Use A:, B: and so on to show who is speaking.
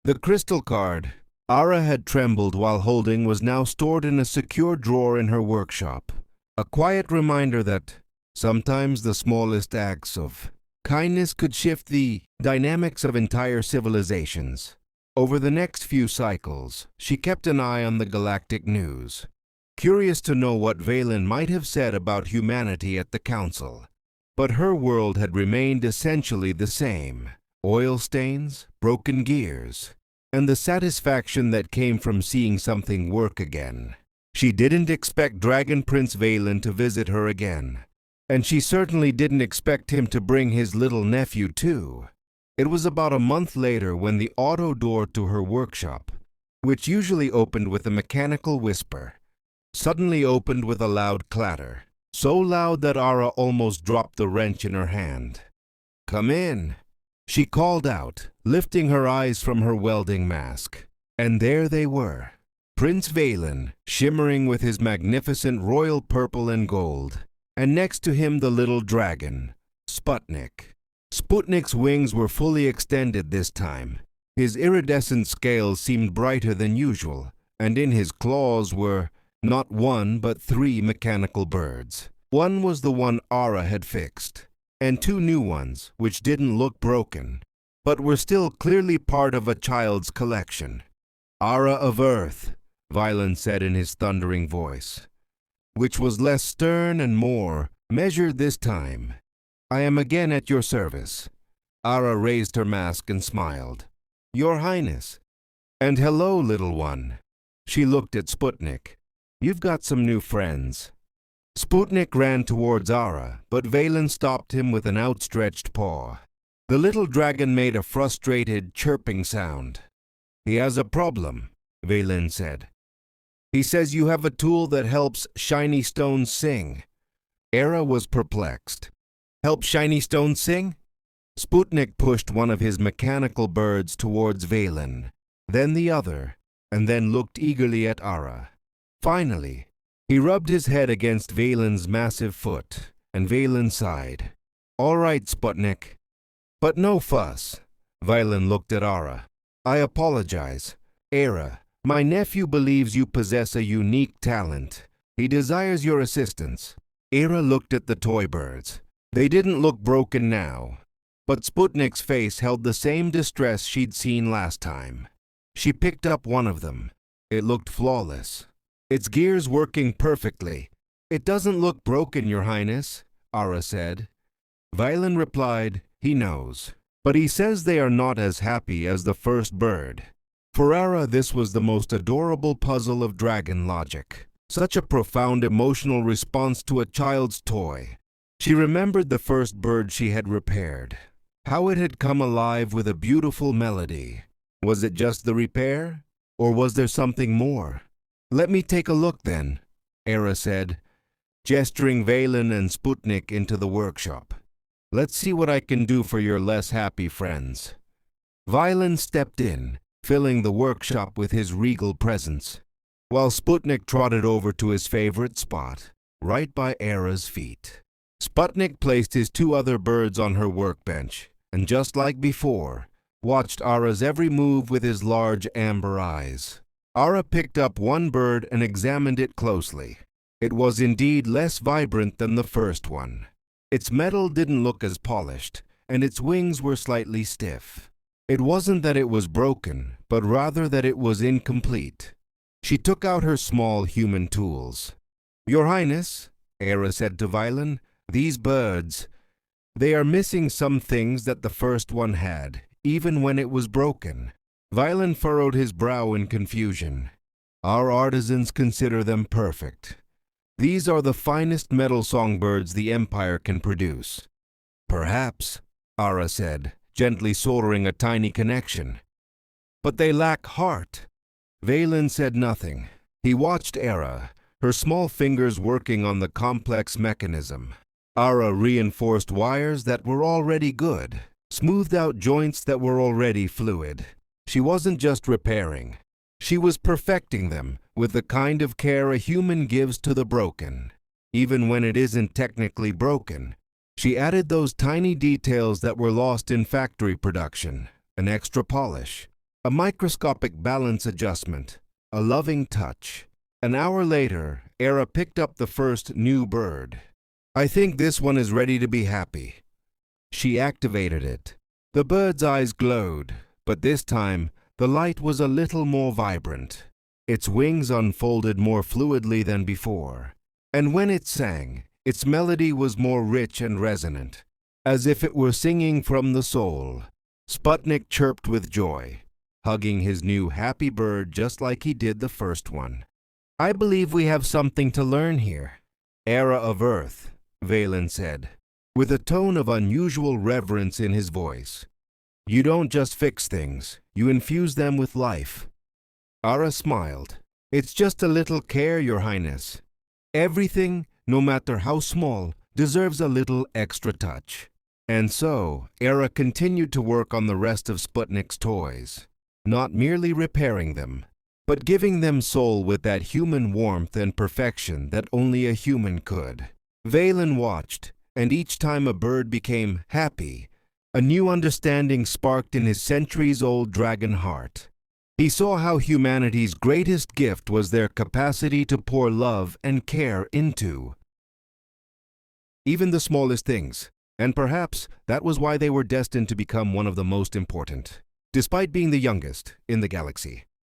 A: The crystal card Ara had trembled while holding was now stored in a secure drawer in her workshop. A quiet reminder that sometimes the smallest acts of kindness could shift the dynamics of entire civilizations. Over the next few cycles, she kept an eye on the galactic news, curious to know what Valen might have said about humanity at the council. But her world had remained essentially the same: oil stains, broken gears, and the satisfaction that came from seeing something work again. She didn't expect Dragon Prince Valen to visit her again, and she certainly didn't expect him to bring his little nephew too. It was about a month later when the auto door to her workshop, which usually opened with a mechanical whisper, suddenly opened with a loud clatter, so loud that Ara almost dropped the wrench in her hand. "Come in," she called out, lifting her eyes from her welding mask. And there they were, Prince Valen, shimmering with his magnificent royal purple and gold, and next to him the little dragon, Sputnik. Sputnik's wings were fully extended this time. His iridescent scales seemed brighter than usual, and in his claws were not one but 3 mechanical birds. One was the one Ara had fixed, and 2 new ones, which didn't look broken, but were still clearly part of a child's collection. "Ara of Earth," Valen said in his thundering voice, which was less stern and more measured this time. "I am again at your service." Ara raised her mask and smiled. "Your Highness." "And hello, little one." She looked at Sputnik. "You've got some new friends." Sputnik ran towards Ara, but Valen stopped him with an outstretched paw. The little dragon made a frustrated, chirping sound. "He has a problem," Valen said. "He says you have a tool that helps shiny stones sing." Ara was perplexed. "Help shiny stones sing?" Sputnik pushed one of his mechanical birds towards Valen, then the other, and then looked eagerly at Ara. Finally, he rubbed his head against Valen's massive foot, and Valen sighed. "All right, Sputnik. But no fuss." Valen looked at Ara. "I apologize. Ara, my nephew believes you possess a unique talent. He desires your assistance." Ara looked at the toy birds. They didn't look broken now, but Sputnik's face held the same distress she'd seen last time. She picked up one of them. It looked flawless, its gears working perfectly. "It doesn't look broken, Your Highness," Ara said. Valen replied, "He knows, but he says they are not as happy as the first bird." For Ara, this was the most adorable puzzle of dragon logic. Such a profound emotional response to a child's toy. She remembered the first bird she had repaired, how it had come alive with a beautiful melody. Was it just the repair, or was there something more? "Let me take a look then," Ara said, gesturing Valen and Sputnik into the workshop. "Let's see what I can do for your less happy friends." Valen stepped in, filling the workshop with his regal presence, while Sputnik trotted over to his favorite spot, right by Ara's feet. Sputnik placed his 2 other birds on her workbench, and just like before, watched Ara's every move with his large amber eyes. Ara picked up one bird and examined it closely. It was indeed less vibrant than the first one. Its metal didn't look as polished, and its wings were slightly stiff. It wasn't that it was broken, but rather that it was incomplete. She took out her small human tools. "Your Highness," Ara said to Valen, "these birds, they are missing some things that the first one had, even when it was broken." Valen furrowed his brow in confusion. "Our artisans consider them perfect. These are the finest metal songbirds the Empire can produce." "Perhaps," Ara said, gently soldering a tiny connection. "But they lack heart." Valen said nothing. He watched Ara, her small fingers working on the complex mechanism. Ara reinforced wires that were already good, smoothed out joints that were already fluid. She wasn't just repairing. She was perfecting them with the kind of care a human gives to the broken. Even when it isn't technically broken, she added those tiny details that were lost in factory production, an extra polish, A microscopic balance adjustment, a loving touch. An hour later, Era picked up the first new bird. I think this one is ready to be happy. She activated it. The bird's eyes glowed, but this time the light was a little more vibrant. Its wings unfolded more fluidly than before, and when it sang, its melody was more rich and resonant, as if it were singing from the soul. Sputnik chirped with joy, hugging his new happy bird just like he did the first one. I believe we have something to learn here. Era of Earth, Valen said, with a tone of unusual reverence in his voice. You don't just fix things, you infuse them with life. Ara smiled. It's just a little care, Your Highness. Everything, no matter how small, deserves a little extra touch. And so, Era continued to work on the rest of Sputnik's toys, not merely repairing them, but giving them soul with that human warmth and perfection that only a human could. Valen watched, and each time a bird became happy, a new understanding sparked in his centuries-old dragon heart. He saw how humanity's greatest gift was their capacity to pour love and care into even the smallest things, and perhaps that was why they were destined to become one of the most important, despite being the youngest in the galaxy.